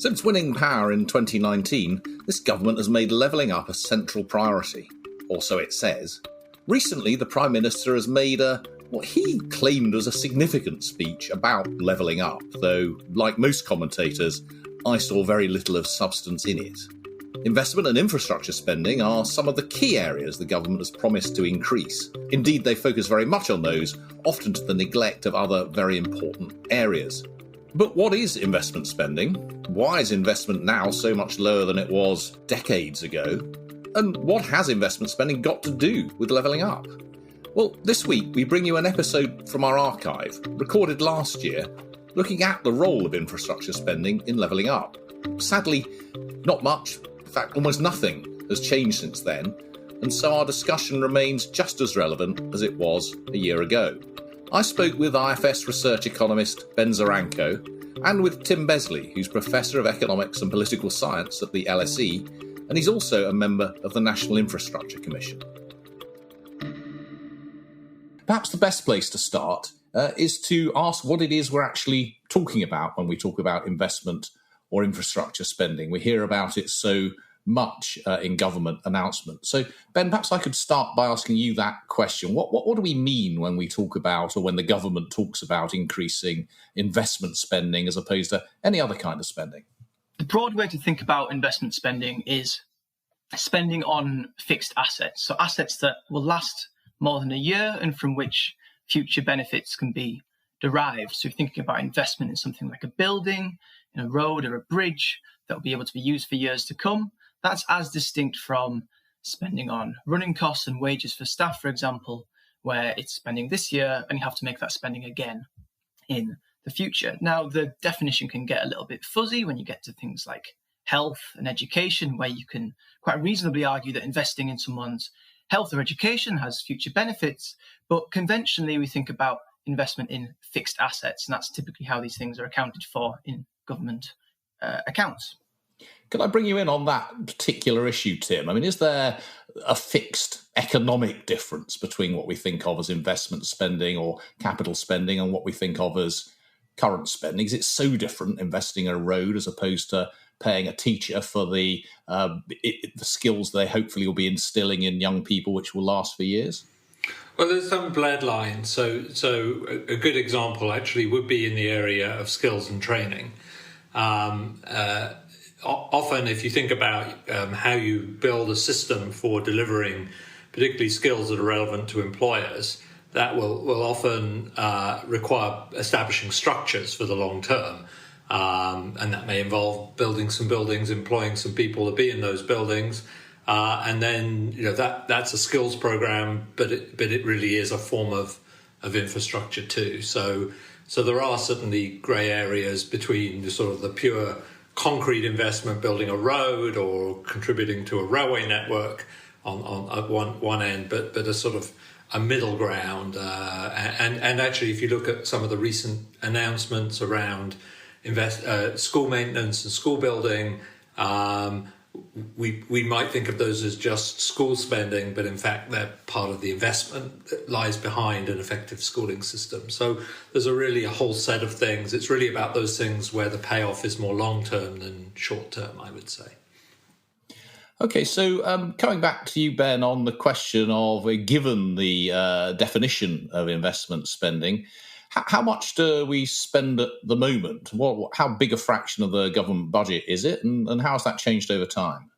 Since winning power in 2019, this government has made levelling up a central priority, or so it says. Recently, the Prime Minister has made what he claimed was a significant speech about levelling up, though, like most commentators, I saw very little of substance in it. Investment and infrastructure spending are some of the key areas the government has promised to increase. Indeed, they focus very much on those, often to the neglect of other very important areas. But what is investment spending? Why is investment now so much lower than it was decades ago? And what has investment spending got to do with levelling up? Well, this week we bring you an episode from our archive, recorded last year, looking at the role of infrastructure spending in levelling up. Sadly, not much, in fact almost nothing, has changed since then, and so our discussion remains just as relevant as it was a year ago. I spoke with IFS research economist Ben Zaranko and with Tim Besley, who's Professor of Economics and Political Science at the LSE, and he's also a member of the National Infrastructure Commission. Perhaps the best place to start is to ask what it is we're actually talking about when we talk about investment or infrastructure spending. We hear about it so much in government announcements. So, Ben, perhaps I could start by asking you that question. What do we mean when we talk about, or when the government talks about, increasing investment spending as opposed to any other kind of spending? The broad way to think about investment spending is spending on fixed assets. So assets that will last more than a year and from which future benefits can be derived. So if you're thinking about investment in something like a building, in a road or a bridge that will be able to be used for years to come, that's as distinct from spending on running costs and wages for staff, for example, where it's spending this year and you have to make that spending again in the future. Now, the definition can get a little bit fuzzy when you get to things like health and education, where you can quite reasonably argue that investing in someone's health or education has future benefits. But conventionally, we think about investment in fixed assets, and that's typically how these things are accounted for in government accounts. Could I bring you in on that particular issue, Tim? I mean, is there a fixed economic difference between what we think of as investment spending or capital spending and what we think of as current spending? Is it so different investing in a road as opposed to paying a teacher for the skills they hopefully will be instilling in young people, which will last for years? Well, there's some blurred lines. So a good example actually would be in the area of skills and training. Often, if you think about how you build a system for delivering particularly skills that are relevant to employers, that will often require establishing structures for the long term. And that may involve building some buildings, employing some people to be in those buildings. And then, that's a skills program, but it really is a form of infrastructure too. So there are certainly grey areas between the pure concrete investment, building a road or contributing to a railway network at one end, but a sort of a middle ground. And actually, if you look at some of the recent announcements around school maintenance and school building, we might think of those as just school spending, but in fact they're part of the investment that lies behind an effective schooling system. So there's a whole set of things. It's really about those things where the payoff is more long-term than short-term, I would say. Okay, so coming back to you, Ben, on the question of, given the definition of investment spending, how much do we spend at the moment? How big a fraction of the government budget is it, and how has that changed over time?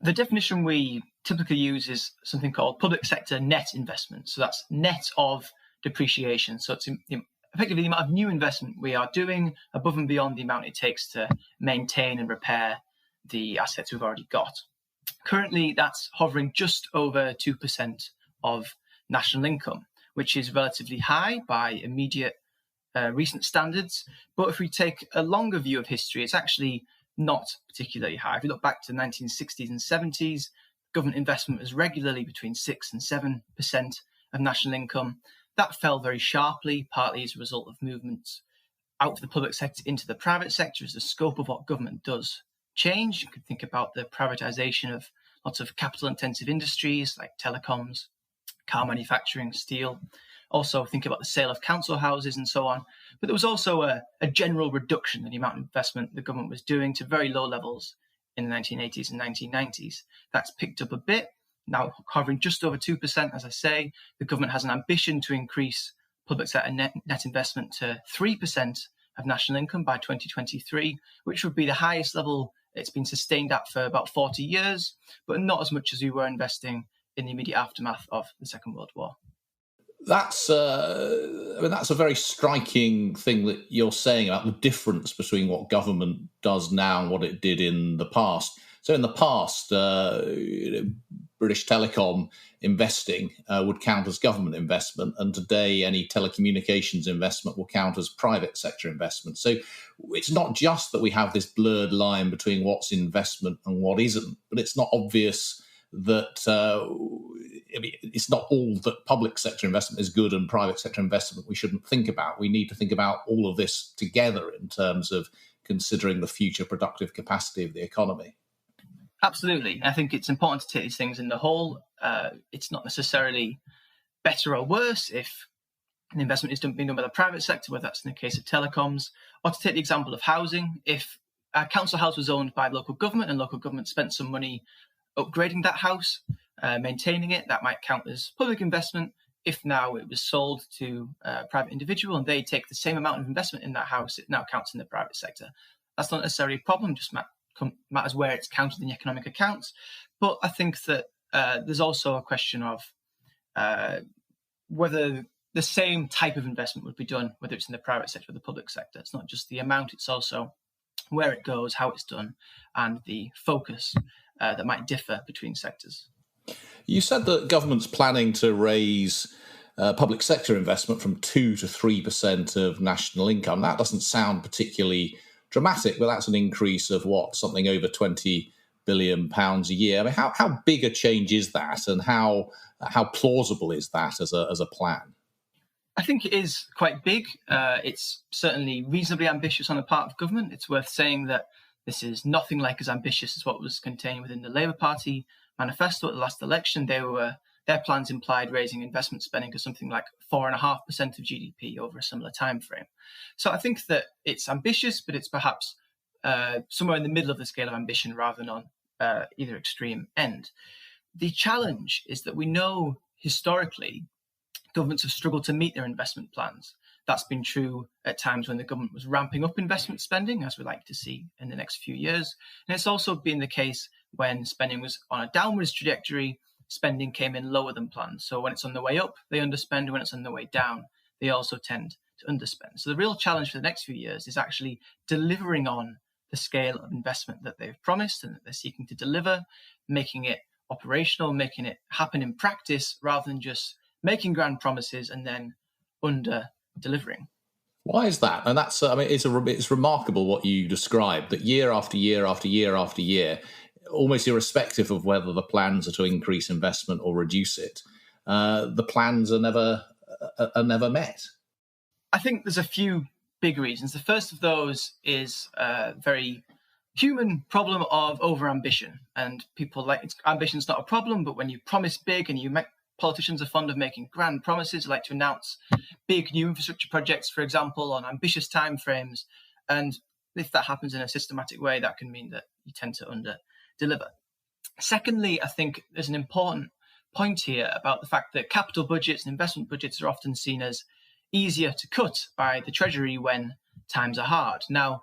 The definition we typically use is something called public sector net investment. So that's net of depreciation. So it's effectively the amount of new investment we are doing above and beyond the amount it takes to maintain and repair the assets we've already got. Currently, that's hovering just over 2% of national income, which is relatively high by immediate recent standards. But if we take a longer view of history, it's actually not particularly high. If you look back to the 1960s and 70s, government investment was regularly between 6 and 7% of national income. That fell very sharply, partly as a result of movements out of the public sector into the private sector as the scope of what government does change. You could think about the privatization of lots of capital-intensive industries like telecoms, car manufacturing, steel. Also think about the sale of council houses and so on. But there was also a general reduction in the amount of investment the government was doing to very low levels in the 1980s and 1990s. That's picked up a bit, now hovering just over 2%, as I say. The government has an ambition to increase public sector net investment to 3% of national income by 2023, which would be the highest level it's been sustained at for about 40 years, but not as much as we were investing in the immediate aftermath of the Second World War. That's that's a very striking thing that you're saying about the difference between what government does now and what it did in the past. So in the past, British Telecom investing would count as government investment, and today any telecommunications investment will count as private sector investment. So it's not just that we have this blurred line between what's investment and what isn't, but it's not obvious that it's not all that public sector investment is good and private sector investment we shouldn't think about. We need to think about all of this together in terms of considering the future productive capacity of the economy. Absolutely. I think it's important to take these things in the whole. It's not necessarily better or worse if an investment is being done by the private sector, whether that's in the case of telecoms, or to take the example of housing. If a council house was owned by local government and local government spent some money upgrading that house, maintaining it, that might count as public investment. If now it was sold to a private individual and they take the same amount of investment in that house, it now counts in the private sector. That's not necessarily a problem, just matters where it's counted in the economic accounts. But I think that there's also a question of whether the same type of investment would be done, whether it's in the private sector or the public sector. It's not just the amount, it's also where it goes, how it's done, and the focus that might differ between sectors. You said that government's planning to raise public sector investment from 2 to 3% of national income. That doesn't sound particularly dramatic, but that's an increase of something over £20 billion a year. I mean, how big a change is that, and how plausible is that as a plan? I think it is quite big. It's certainly reasonably ambitious on the part of government. It's worth saying that this is nothing like as ambitious as what was contained within the Labour Party manifesto at the last election. Their plans implied raising investment spending to something like 4.5% of GDP over a similar time frame. So I think that it's ambitious, but it's perhaps somewhere in the middle of the scale of ambition rather than on either extreme end. The challenge is that we know historically governments have struggled to meet their investment plans. That's been true at times when the government was ramping up investment spending, as we'd like to see in the next few years. And it's also been the case when spending was on a downwards trajectory, spending came in lower than planned. So when it's on the way up, they underspend. When it's on the way down, they also tend to underspend. So the real challenge for the next few years is actually delivering on the scale of investment that they've promised and that they're seeking to deliver, making it operational, making it happen in practice, rather than just making grand promises and then under-delivering. Why is that? And that's, it's remarkable what you described, that year after year after year after year, almost irrespective of whether the plans are to increase investment or reduce it, the plans are never met. I think there's a few big reasons. The first of those is a very human problem of over-ambition. And people ambition's not a problem, but when you promise big and politicians are fond of making grand promises, like to announce big new infrastructure projects, for example, on ambitious timeframes. And if that happens in a systematic way, that can mean that you tend to under-deliver. Secondly, I think there's an important point here about the fact that capital budgets and investment budgets are often seen as easier to cut by the Treasury when times are hard. Now,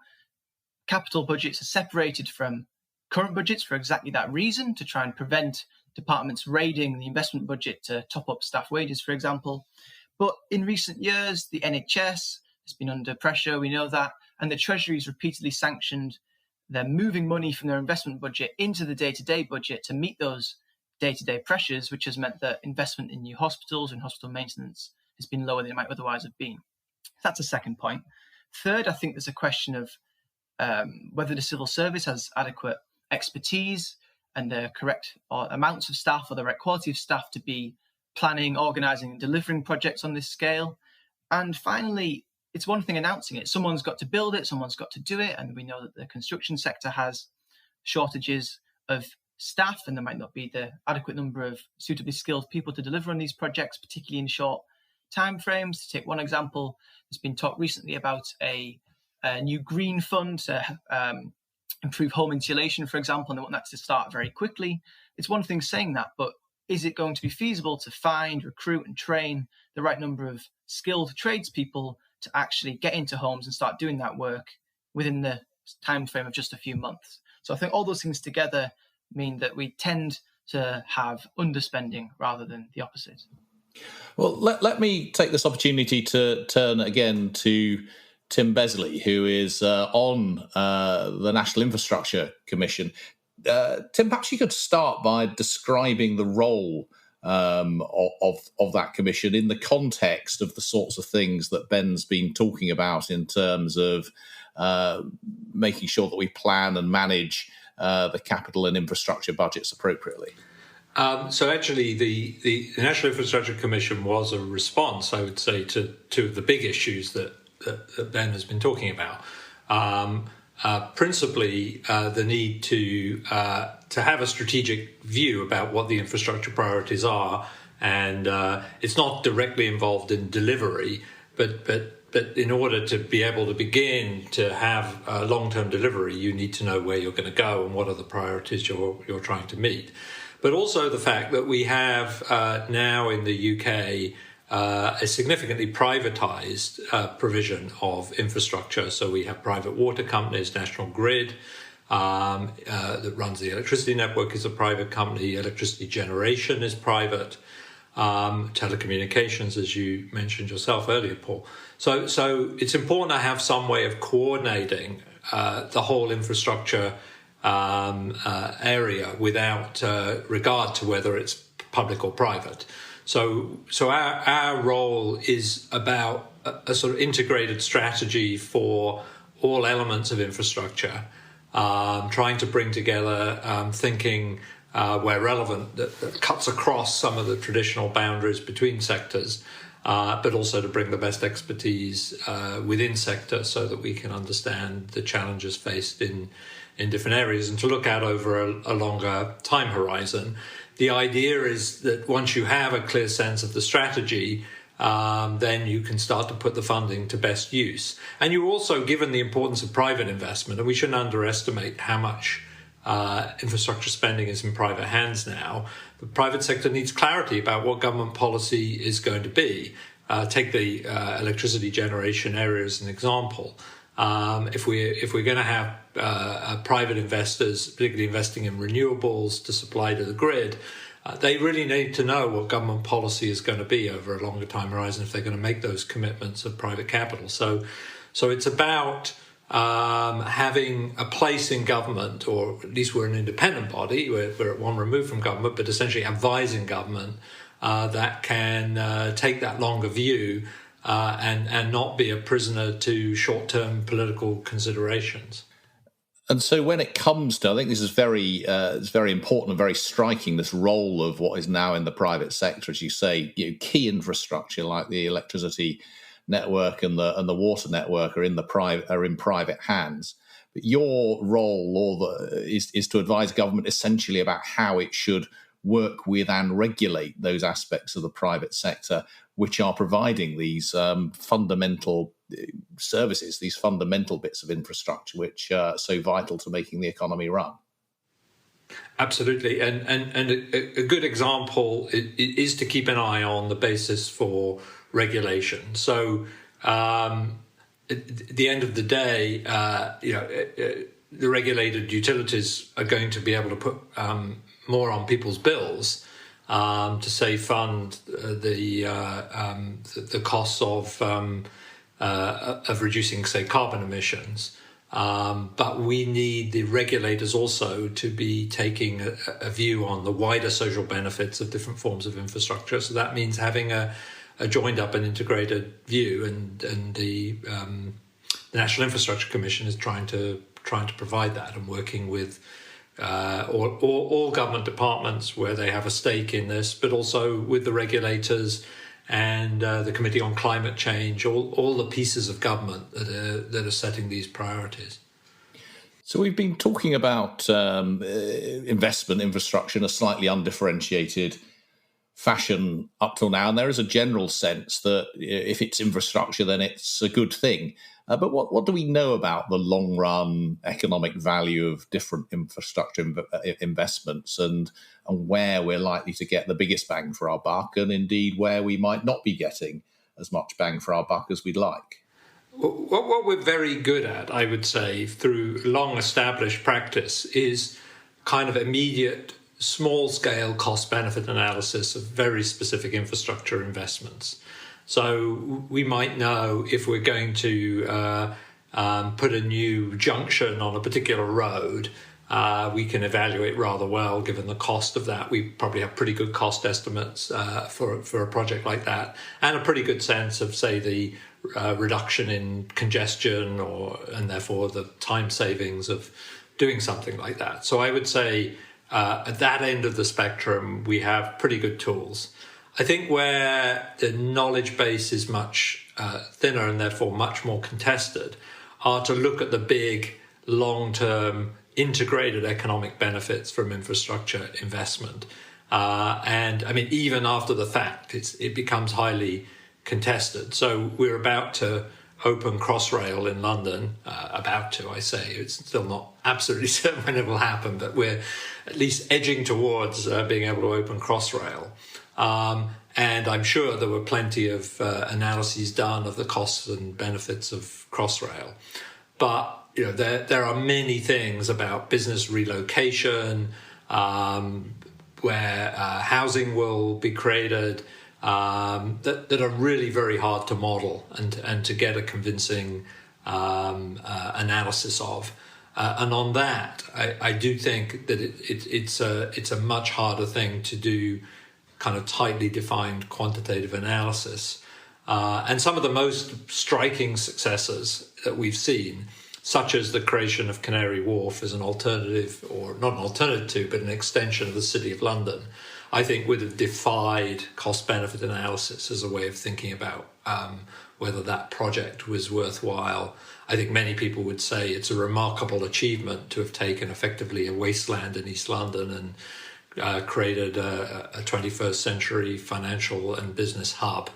capital budgets are separated from current budgets for exactly that reason, to try and prevent departments raiding the investment budget to top up staff wages, for example. But in recent years, the NHS has been under pressure, we know that, and the Treasury has repeatedly sanctioned they're moving money from their investment budget into the day-to-day budget to meet those day-to-day pressures, which has meant that investment in new hospitals and hospital maintenance has been lower than it might otherwise have been. That's a second point. Third, I think there's a question of whether the civil service has adequate expertise and the correct amounts of staff or the right quality of staff to be planning, organising and delivering projects on this scale. And finally, it's one thing announcing it. Someone's got to build it, someone's got to do it. And we know that the construction sector has shortages of staff, and there might not be the adequate number of suitably skilled people to deliver on these projects, particularly in short timeframes. To take one example, there's been talk recently about a new green fund to improve home insulation, for example, and they want that to start very quickly. It's one thing saying that, but is it going to be feasible to find, recruit, and train the right number of skilled tradespeople to actually get into homes and start doing that work within the time frame of just a few months? So I think all those things together mean that we tend to have underspending rather than the opposite. Well, let me take this opportunity to turn again to Tim Besley, who is on the National Infrastructure Commission. Tim, perhaps you could start by describing the role of that commission in the context of the sorts of things that Ben's been talking about in terms of making sure that we plan and manage the capital and infrastructure budgets appropriately. So actually, the National Infrastructure Commission was a response, I would say, to the big issues that Ben has been talking about. Principally, the need to have a strategic view about what the infrastructure priorities are, and it's not directly involved in delivery, but in order to be able to begin to have long-term delivery, you need to know where you're going to go and what are the priorities you're trying to meet. But also the fact that we have now in the UK a significantly privatised provision of infrastructure. So we have private water companies, National Grid, that runs the electricity network is a private company, electricity generation is private, telecommunications, as you mentioned yourself earlier, Paul. So it's important to have some way of coordinating the whole infrastructure area without regard to whether it's public or private. So our role is about a sort of integrated strategy for all elements of infrastructure, trying to bring together thinking where relevant that cuts across some of the traditional boundaries between sectors, but also to bring the best expertise within sector so that we can understand the challenges faced in different areas and to look out over a longer time horizon. The idea is that once you have a clear sense of the strategy, then you can start to put the funding to best use. And you're also given the importance of private investment, and we shouldn't underestimate how much infrastructure spending is in private hands now. The private sector needs clarity about what government policy is going to be. Take the electricity generation area as an example. If we're going to have private investors, particularly investing in renewables to supply to the grid, they really need to know what government policy is going to be over a longer time horizon if they're going to make those commitments of private capital. So it's about having a place in government, or at least we're an independent body, we're at one remove from government, but essentially advising government that can take that longer view and not be a prisoner to short-term political considerations. And so when it comes to, I think this is it's very important and very striking, this role of what is now in the private sector, as you say, key infrastructure like the electricity network and the water network are in private hands. But your role is to advise government essentially about how it should work with and regulate those aspects of the private sector which are providing these fundamental services, these fundamental bits of infrastructure which are so vital to making the economy run. Absolutely. And a good example is to keep an eye on the basis for regulation. So at the end of the day, the regulated utilities are going to be able to put more on people's bills to say fund the costs of reducing, say, carbon emissions. But we need the regulators also to be taking a view on the wider social benefits of different forms of infrastructure. So that means having a joined up and integrated view, and the National Infrastructure Commission is trying to provide that and working with all government departments where they have a stake in this, but also with the regulators and the Committee on Climate Change, all the pieces of government that are setting these priorities. So we've been talking about investment infrastructure in a slightly undifferentiated fashion up till now, and there is a general sense that if it's infrastructure, then it's a good thing. But what do we know about the long-run economic value of different infrastructure investments and where we're likely to get the biggest bang for our buck, and indeed where we might not be getting as much bang for our buck as we'd like? What we're very good at, I would say, through long-established practice is kind of immediate, small-scale cost-benefit analysis of very specific infrastructure investments. So we might know if we're going to put a new junction on a particular road, we can evaluate rather well, given the cost of that. We probably have pretty good cost estimates for a project like that, and a pretty good sense of, say, the reduction in congestion and therefore the time savings of doing something like that. So I would say at that end of the spectrum, we have pretty good tools. I think where the knowledge base is much thinner and therefore much more contested are to look at the big, long-term, integrated economic benefits from infrastructure investment. And I mean, even after the fact, it becomes highly contested. So we're about to open Crossrail in London. I say. It's still not absolutely certain when it will happen, but we're at least edging towards being able to open Crossrail. And I'm sure there were plenty of analyses done of the costs and benefits of Crossrail. But there are many things about business relocation, where housing will be created, that are really very hard to model and to get a convincing analysis of. And on that, I do think that it's a much harder thing to do kind of tightly defined quantitative analysis. And some of the most striking successes that we've seen, such as the creation of Canary Wharf as an alternative, or not an alternative to, but an extension of the City of London, I think would have defied cost-benefit analysis as a way of thinking about whether that project was worthwhile. I think many people would say it's a remarkable achievement to have taken effectively a wasteland in East London and created a 21st century financial and business hub.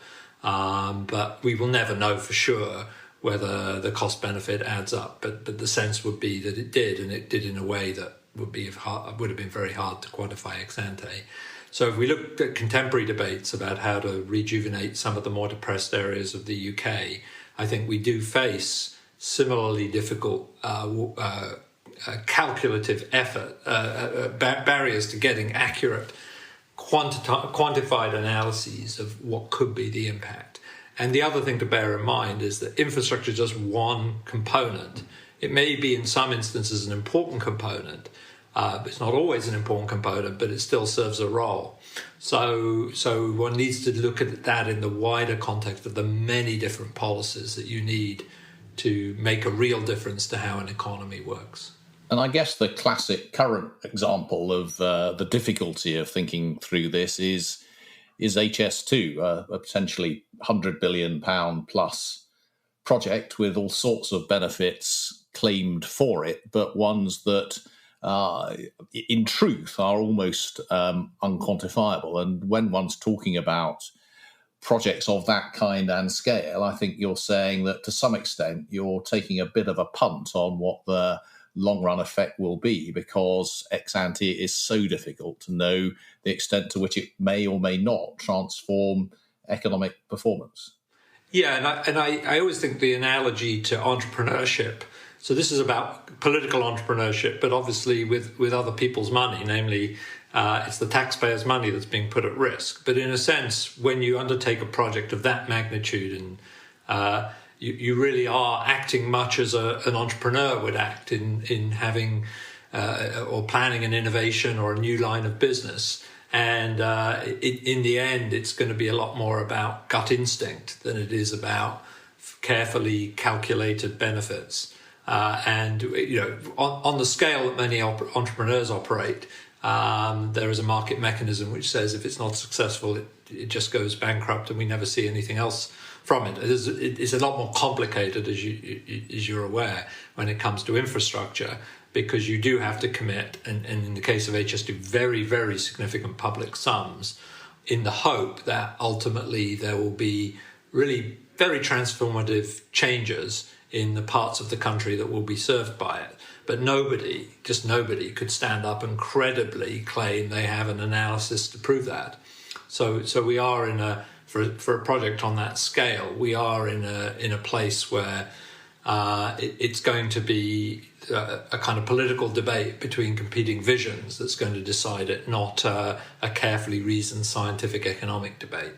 But we will never know for sure whether the cost benefit adds up. But the sense would be that it did, and it did in a way that would have been very hard to quantify ex ante. So if we look at contemporary debates about how to rejuvenate some of the more depressed areas of the UK, I think we do face similarly difficult calculative effort, barriers to getting accurate quantified analyses of what could be the impact. And the other thing to bear in mind is that infrastructure is just one component. It may be in some instances an important component, but it's not always an important component, but it still serves a role. So one needs to look at that in the wider context of the many different policies that you need to make a real difference to how an economy works. And I guess the classic current example of the difficulty of thinking through this is HS2, a potentially £100 billion plus project with all sorts of benefits claimed for it, but ones that in truth are almost unquantifiable. And when one's talking about projects of that kind and scale, I think you're saying that to some extent you're taking a bit of a punt on what the long-run effect will be, because ex ante is so difficult to know the extent to which it may or may not transform economic performance. Yeah, and I always think the analogy to entrepreneurship, so this is about political entrepreneurship, but obviously with other people's money, namely it's the taxpayers' money that's being put at risk. But in a sense, when you undertake a project of that magnitude, and you really are acting much as an entrepreneur would act in having or planning an innovation or a new line of business. And in the end, it's going to be a lot more about gut instinct than it is about carefully calculated benefits. And on the scale that many entrepreneurs operate, there is a market mechanism which says if it's not successful, it just goes bankrupt and we never see anything else from it. It's a lot more complicated, as you're aware, when it comes to infrastructure, because you do have to commit, and in the case of HS2, very, very significant public sums in the hope that ultimately there will be really very transformative changes in the parts of the country that will be served by it. But nobody, just nobody, could stand up and credibly claim they have an analysis to prove that. So we are in a, for a project on that scale, we are in a place where it's going to be a kind of political debate between competing visions that's going to decide it, not a carefully reasoned scientific economic debate.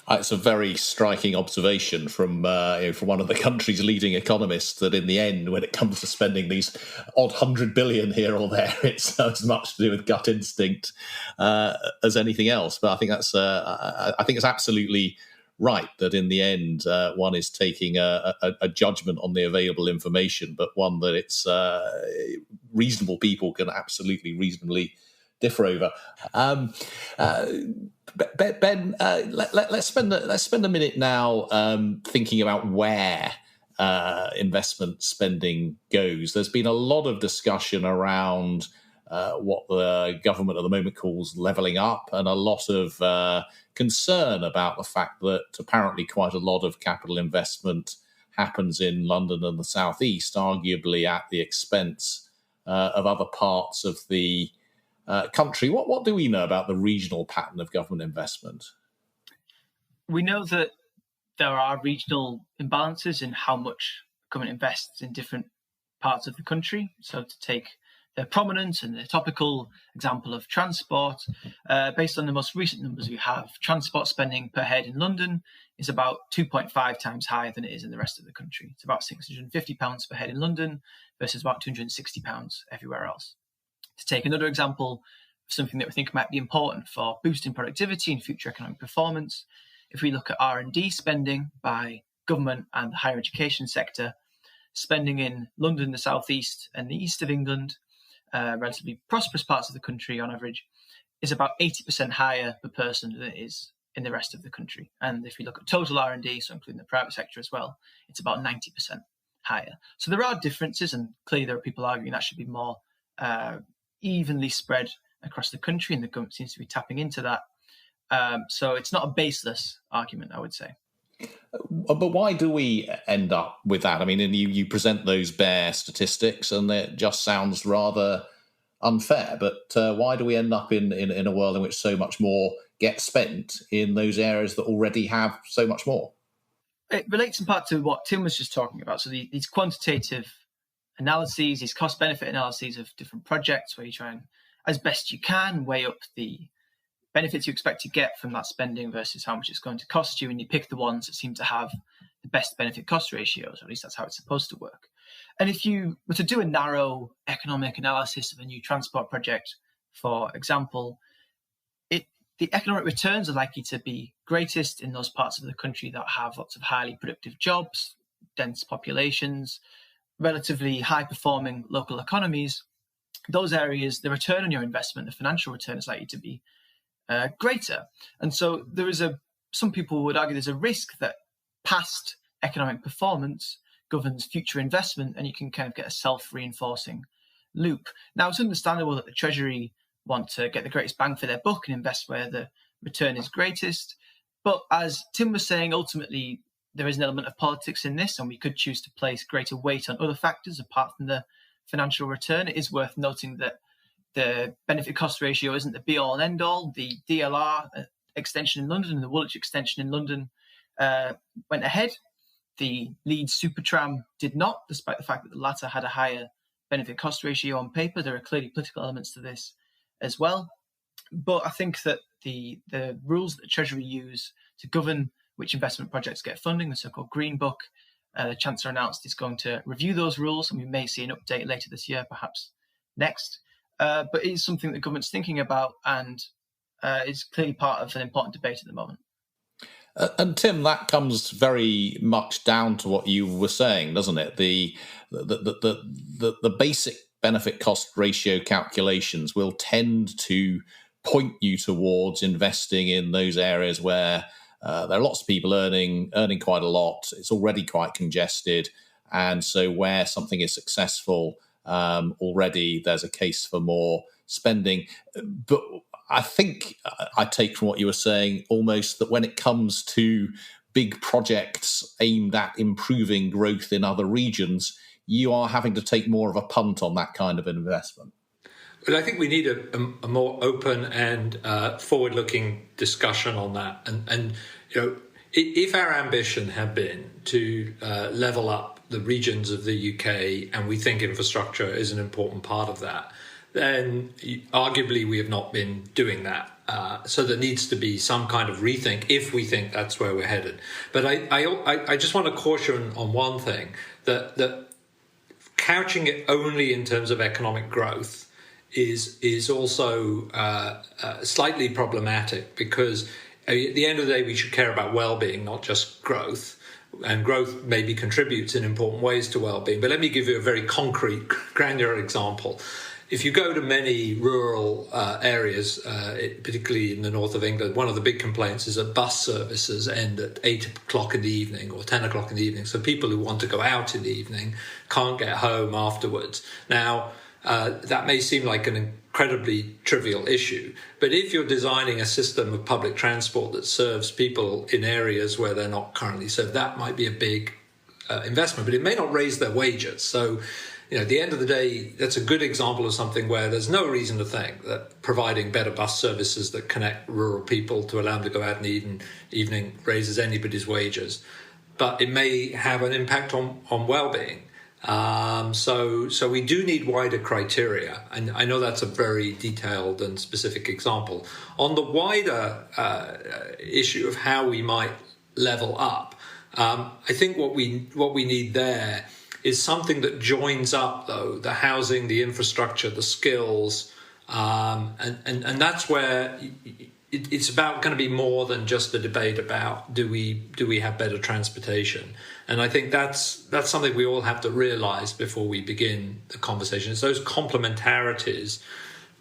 It's a very striking observation from one of the country's leading economists that in the end, when it comes to spending these odd 100 billion here or there, it's as much to do with gut instinct as anything else. But I think it's absolutely right that in the end one is taking a judgment on the available information, but one that it's reasonable people can absolutely reasonably differ over. Ben, let's spend a minute now thinking about where investment spending goes. There's been a lot of discussion around what the government at the moment calls levelling up, and a lot of concern about the fact that apparently quite a lot of capital investment happens in London and the South East, arguably at the expense of other parts of the country. What do we know about the regional pattern of government investment? We know that there are regional imbalances in how much government invests in different parts of the country. So to take the prominent and the topical example of transport, based on the most recent numbers we have, transport spending per head in London is about 2.5 times higher than it is in the rest of the country. It's about £650 per head in London versus about £260 everywhere else. To take another example of something that we think might be important for boosting productivity and future economic performance, if we look at R&D spending by government and the higher education sector, spending in London, the South East and the East of England, relatively prosperous parts of the country on average, is about 80% higher per person than it is in the rest of the country. And if we look at total R&D, so including the private sector as well, it's about 90% higher. So there are differences, and clearly there are people arguing that should be more evenly spread across the country, and the government seems to be tapping into that. So it's not a baseless argument, I would say. But why do we end up with that? I mean, and you present those bare statistics, and it just sounds rather unfair. But why do we end up in a world in which so much more gets spent in those areas that already have so much more? It relates in part to what Tim was just talking about. So these quantitative analyses, these cost-benefit analyses of different projects, where you try and, as best you can, weigh up the benefits you expect to get from that spending versus how much it's going to cost you, and you pick the ones that seem to have the best benefit-cost ratios, or at least that's how it's supposed to work. And if you were to do a narrow economic analysis of a new transport project, for example, the economic returns are likely to be greatest in those parts of the country that have lots of highly productive jobs, dense populations, relatively high-performing local economies. Those areas, the return on your investment, the financial return, is likely to be greater. And so some people would argue there's a risk that past economic performance governs future investment, and you can kind of get a self-reinforcing loop. Now, it's understandable that the Treasury want to get the greatest bang for their buck and invest where the return is greatest. But as Tim was saying, ultimately, there is an element of politics in this, and we could choose to place greater weight on other factors apart from the financial return. It is worth noting that the benefit cost ratio isn't the be all and end all. The DLR extension in London and the Woolwich extension in London went ahead. The Leeds Supertram did not, despite the fact that the latter had a higher benefit cost ratio on paper. There are clearly political elements to this as well. But I think that the rules that the Treasury use to govern which investment projects get funding, the so-called Green Book, the Chancellor announced is going to review those rules, and we may see an update later this year, perhaps next. But it is something that the government's thinking about, and is clearly part of an important debate at the moment. And Tim, that comes very much down to what you were saying, doesn't it? The basic benefit cost ratio calculations will tend to point you towards investing in those areas where there are lots of people earning quite a lot. It's already quite congested, and so where something is successful already, there's a case for more spending. But I think I take from what you were saying almost that when it comes to big projects aimed at improving growth in other regions, you are having to take more of a punt on that kind of investment. But I think we need a more open and forward-looking discussion on that. And if our ambition had been to level up the regions of the UK, and we think infrastructure is an important part of that, then arguably we have not been doing that. So there needs to be some kind of rethink if we think that's where we're headed. But I just want to caution on one thing, that couching it only in terms of economic growth is also slightly problematic, because at the end of the day we should care about well-being, not just growth. And growth maybe contributes in important ways to well-being. But let me give you a very concrete, granular example. If you go to many rural areas, particularly in the north of England, one of the big complaints is that bus services end at 8 o'clock in the evening or 10 o'clock in the evening. So people who want to go out in the evening can't get home afterwards. Now, that may seem like an incredibly trivial issue, but if you're designing a system of public transport that serves people in areas where they're not currently served, that might be a big investment, but it may not raise their wages. So, at the end of the day, that's a good example of something where there's no reason to think that providing better bus services that connect rural people to allow them to go out in the evening raises anybody's wages. But it may have an impact on well-being. So we do need wider criteria. And I know that's a very detailed and specific example. On the wider issue of how we might level up, I think what we need there is something that joins up, though, the housing, the infrastructure, the skills, and that's where it's about going to be more than just a debate about do we have better transportation. And I think that's something we all have to realise before we begin the conversation. It's those complementarities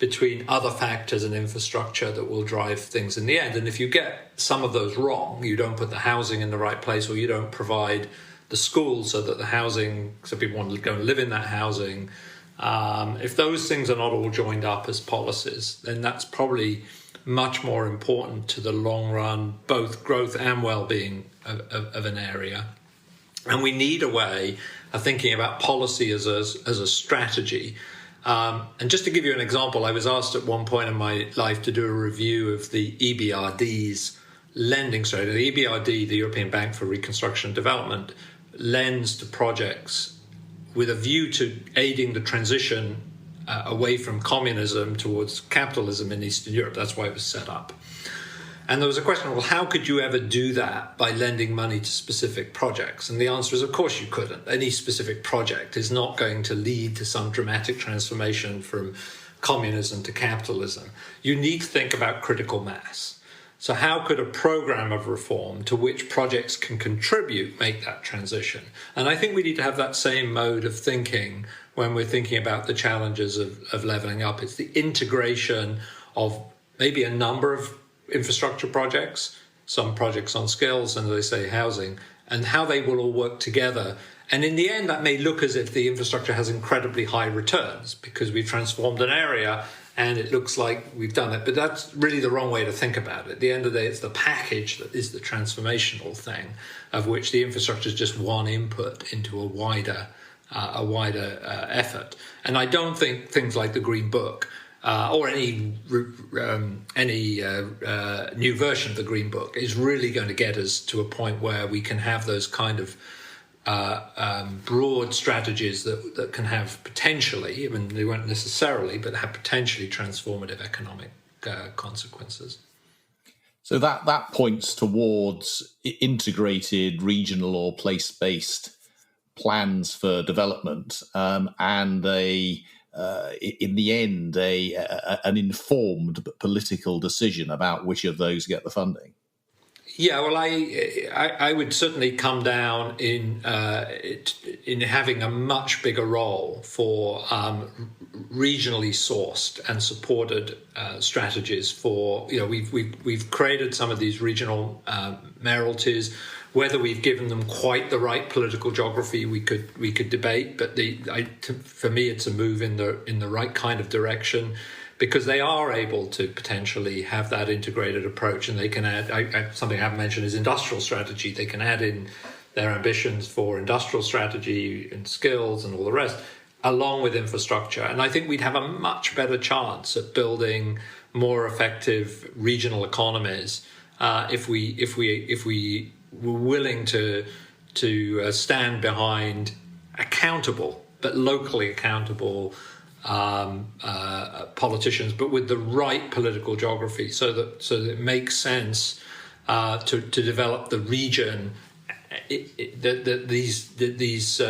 between other factors and infrastructure that will drive things in the end. And if you get some of those wrong, you don't put the housing in the right place, or you don't provide the schools so that so people want to go and live in that housing. If those things are not all joined up as policies, then that's probably much more important to the long run, both growth and well-being of an area. And we need a way of thinking about policy as a strategy. And just to give you an example, I was asked at one point in my life to do a review of the EBRD's lending strategy. The EBRD, the European Bank for Reconstruction and Development, lends to projects with a view to aiding the transition away from communism towards capitalism in Eastern Europe. That's why it was set up. And there was a question, well, how could you ever do that by lending money to specific projects? And the answer is, of course you couldn't. Any specific project is not going to lead to some dramatic transformation from communism to capitalism. You need to think about critical mass. So how could a program of reform to which projects can contribute make that transition? And I think we need to have that same mode of thinking when we're thinking about the challenges of levelling up. It's the integration of maybe a number of infrastructure projects, some projects on skills, and as they say, housing, and how they will all work together. And in the end, that may look as if the infrastructure has incredibly high returns because we've transformed an area and it looks like we've done it. But that's really the wrong way to think about it. At the end of the day, it's the package that is the transformational thing, of which the infrastructure is just one input into a wider effort. And I don't think things like the Green Book or any new version of the Green Book is really going to get us to a point where we can have those kind of broad strategies that can have potentially, I mean, they won't necessarily, but have potentially transformative economic consequences. So that points towards integrated regional or place-based plans for development, and in the end, an informed political decision about which of those get the funding. Yeah, well, I would certainly come down in having a much bigger role for regionally sourced and supported strategies for, we've created some of these regional mayoralties. Whether we've given them quite the right political geography, we could debate. But for me, it's a move in the right kind of direction. because they are able to potentially have that integrated approach, and they can add, something I haven't mentioned is industrial strategy. They can add in their ambitions for industrial strategy and skills and all the rest, along with infrastructure. And I think we'd have a much better chance at building more effective regional economies if we were willing to stand behind accountable, but locally accountable politicians, but with the right political geography, so that it makes sense to develop the region that these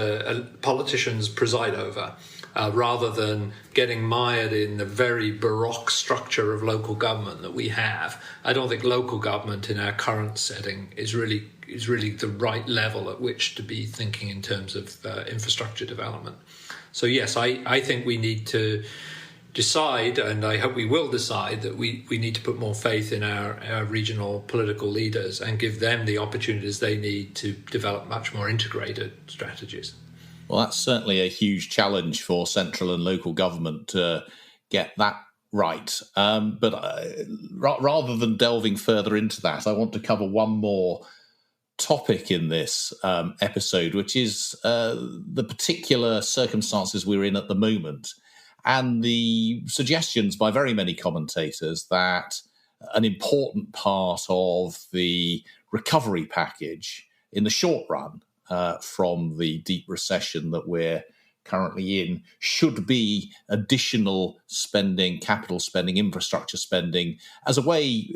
politicians preside over, rather than getting mired in the very baroque structure of local government that we have. I don't think local government in our current setting is really the right level at which to be thinking in terms of infrastructure development. So yes, I think we need to decide, and I hope we will decide, that we need to put more faith in our regional political leaders and give them the opportunities they need to develop much more integrated strategies. Well, that's certainly a huge challenge for central and local government to get that right. But rather than delving further into that, I want to cover one more topic in this episode, which is the particular circumstances we're in at the moment, and the suggestions by very many commentators that an important part of the recovery package in the short run from the deep recession that we're currently in should be additional spending, capital spending, infrastructure spending, as a way,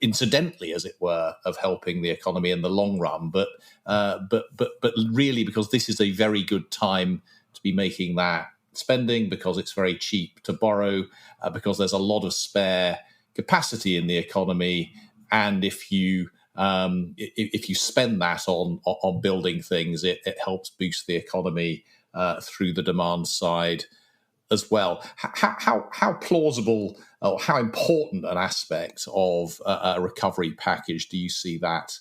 incidentally, as it were, of helping the economy in the long run. But really, because this is a very good time to be making that spending, because it's very cheap to borrow, because there's a lot of spare capacity in the economy, and if you spend that on building things, it helps boost the economy through the demand side as well. How plausible or how important an aspect of a recovery package do you see that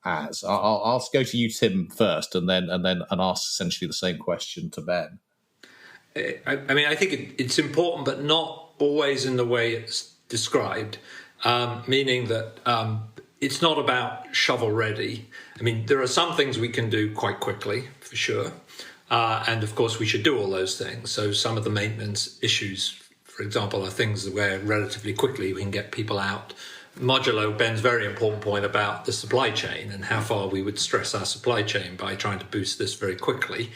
as? I'll go to you, Tim, first, and ask essentially the same question to Ben. I mean, I think it's important, but not always in the way it's described, meaning that it's not about shovel ready. I mean, there are some things we can do quite quickly, for sure. And of course, we should do all those things. So some of the maintenance issues, for example, are things where relatively quickly we can get people out. Modulo Ben's very important point about the supply chain and how far we would stress our supply chain by trying to boost this very quickly.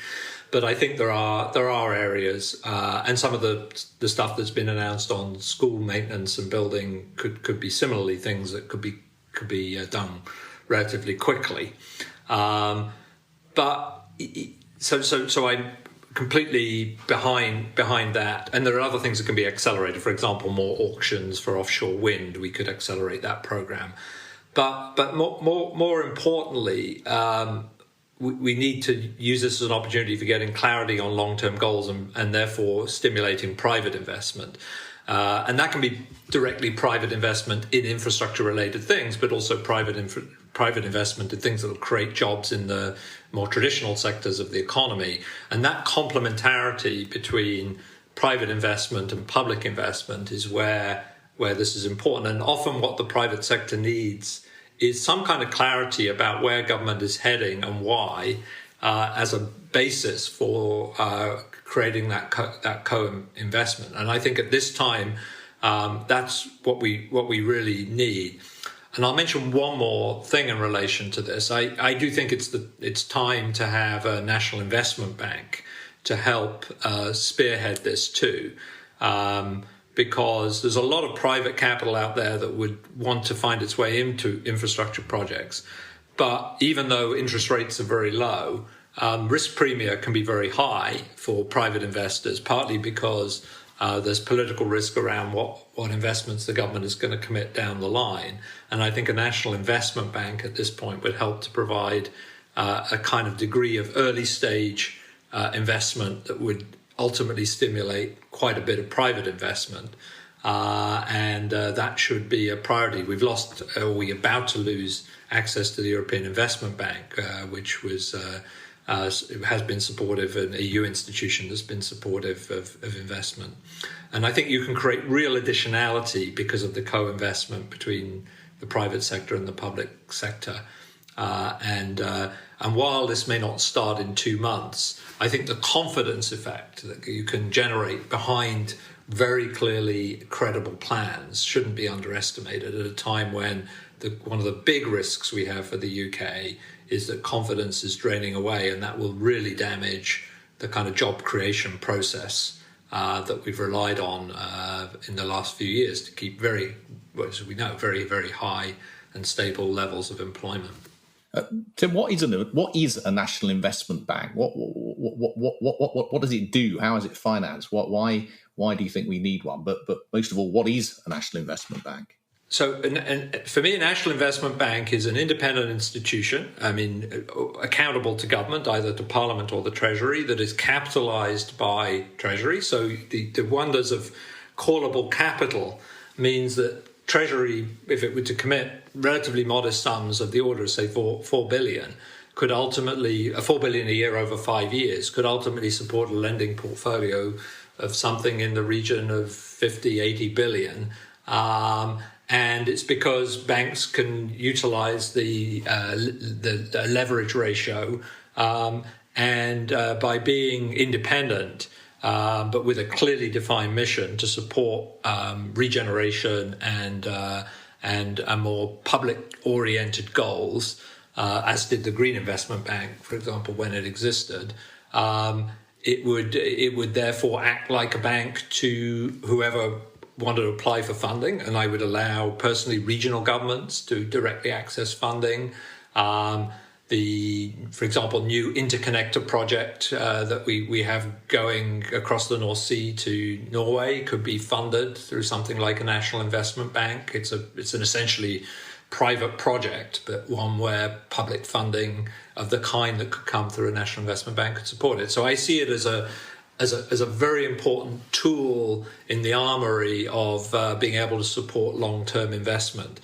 But I think there are areas, and some of the stuff that's been announced on school maintenance and building could be similarly things that could be done relatively quickly. But so I'm completely behind that. And there are other things that can be accelerated. For example, more auctions for offshore wind. We could accelerate that program. But more importantly, we need to use this as an opportunity for getting clarity on long-term goals and therefore stimulating private investment. And that can be directly private investment in infrastructure-related things, but also private investment in things that will create jobs in the more traditional sectors of the economy. And that complementarity between private investment and public investment is where this is important. And often what the private sector needs is some kind of clarity about where government is heading and why, as a basis for creating that co-investment. And I think at this time, that's what we really need. And I'll mention one more thing in relation to this. I do think it's time to have a national investment bank to help spearhead this too. Because there's a lot of private capital out there that would want to find its way into infrastructure projects. But even though interest rates are very low, risk premia can be very high for private investors, partly because there's political risk around what investments the government is going to commit down the line. And I think a national investment bank at this point would help to provide a kind of degree of early stage investment that would ultimately stimulate quite a bit of private investment. And that should be a priority. We're about to lose access to the European Investment Bank, which was has been supportive, an EU institution that's been supportive of investment. And I think you can create real additionality because of the co-investment between the private sector and the public sector. And while this may not start in 2 months, I think the confidence effect that you can generate behind very clearly credible plans shouldn't be underestimated at a time when one of the big risks we have for the UK is that confidence is draining away, and that will really damage the kind of job creation process that we've relied on in the last few years to keep as we know, very, very high and stable levels of employment. Tim, what is a national investment bank? What does it do? How is it financed? Why do you think we need one? But most of all, what is a national investment bank? So, for me, a national investment bank is an independent institution, accountable to government, either to Parliament or the Treasury, that is capitalised by Treasury. So the wonders of callable capital means that Treasury, if it were to commit relatively modest sums of the order of, say, 4 billion, could ultimately, 4 billion a year over 5 years, could ultimately support a lending portfolio of something in the region of 50, 80 billion. And it's because banks can utilize the leverage ratio and by being independent, but with a clearly defined mission to support regeneration and more public-oriented goals, as did the Green Investment Bank, for example, when it existed. It would therefore act like a bank to whoever wanted to apply for funding, and I would allow personally regional governments to directly access funding. For example, new interconnector project that we have going across the North Sea to Norway could be funded through something like a national investment bank. It's an essentially private project, but one where public funding of the kind that could come through a national investment bank could support it. So I see it as a very important tool in the armory of being able to support long-term investment.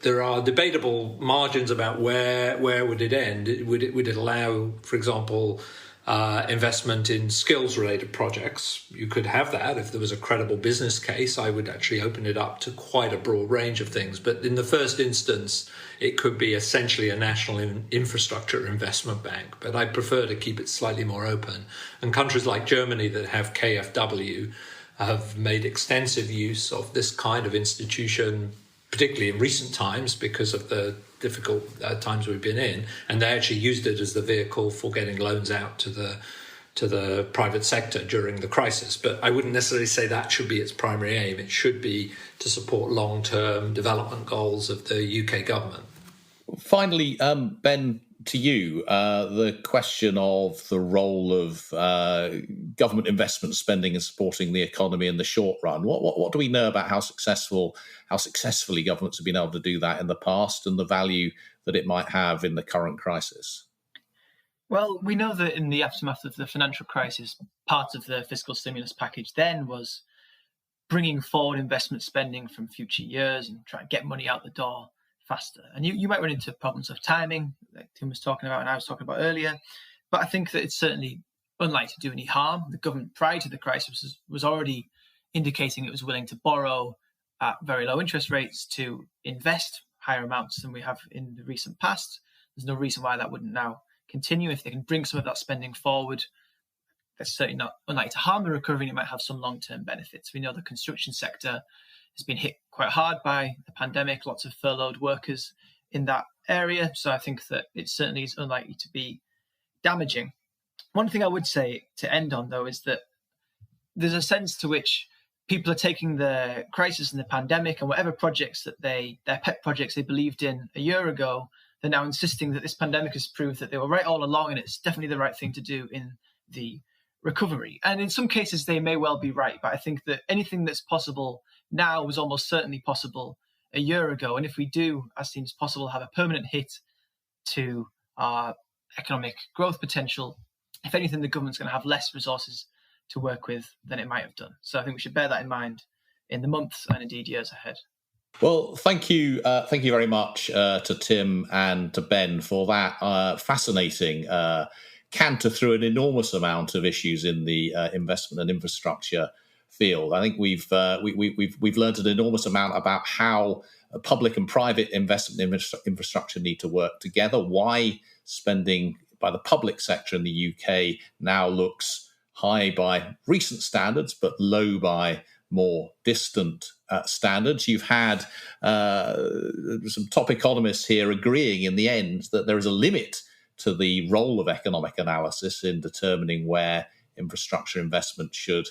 There are debatable margins about where would it end. Would it allow, for example, investment in skills-related projects? You could have that if there was a credible business case. I would actually open it up to quite a broad range of things. But in the first instance, it could be essentially a national infrastructure investment bank. But I prefer to keep it slightly more open. And countries like Germany that have KfW have made extensive use of this kind of institution, particularly in recent times because of the difficult times we've been in, and they actually used it as the vehicle for getting loans out to the private sector during the crisis. But I wouldn't necessarily say that should be its primary aim. It should be to support long-term development goals of the UK government. Finally, Ben, to you, the question of the role of government investment spending in supporting the economy in the short run. What do we know about how successfully governments have been able to do that in the past and the value that it might have in the current crisis? Well, we know that in the aftermath of the financial crisis, part of the fiscal stimulus package then was bringing forward investment spending from future years and trying to get money out the door faster. And you might run into problems of timing, like Tim was talking about and I was talking about earlier. But I think that it's certainly unlikely to do any harm. The government prior to the crisis was already indicating it was willing to borrow at very low interest rates to invest higher amounts than we have in the recent past. There's no reason why that wouldn't now continue. If they can bring some of that spending forward, that's certainly not unlikely to harm the recovery, and it might have some long-term benefits. We know the construction sector has been hit quite hard by the pandemic, lots of furloughed workers in that area. So I think that it certainly is unlikely to be damaging. One thing I would say to end on, though, is that there's a sense to which people are taking the crisis and the pandemic and whatever projects that their pet projects they believed in a year ago, they're now insisting that this pandemic has proved that they were right all along and it's definitely the right thing to do in the recovery. And in some cases, they may well be right. But I think that anything that's possible now was almost certainly possible a year ago. And if we do, as seems possible, have a permanent hit to our economic growth potential, if anything, the government's going to have less resources to work with than it might have done. So I think we should bear that in mind in the months and indeed years ahead. Well, thank you very much to Tim and to Ben for that fascinating canter through an enormous amount of issues in the investment and infrastructure field. I think we've learned an enormous amount about how public and private investment in infrastructure need to work together, why spending by the public sector in the UK now looks high by recent standards, but low by more distant standards. You've had some top economists here agreeing in the end that there is a limit to the role of economic analysis in determining where infrastructure investment should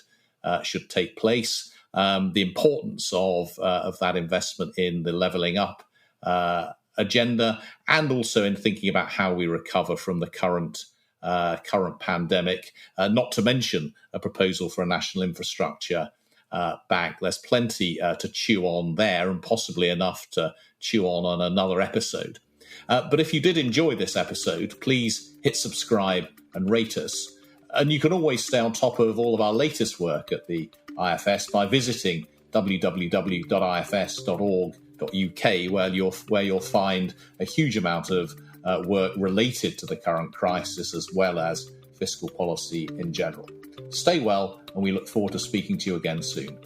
take place. The importance of that investment in the levelling up agenda, and also in thinking about how we recover from the current pandemic, not to mention a proposal for a national infrastructure bank. There's plenty to chew on there, and possibly enough to chew on another episode. But if you did enjoy this episode, please hit subscribe and rate us. And you can always stay on top of all of our latest work at the IFS by visiting www.ifs.org.uk, where you'll find a huge amount of work related to the current crisis, as well as fiscal policy in general. Stay well, and we look forward to speaking to you again soon.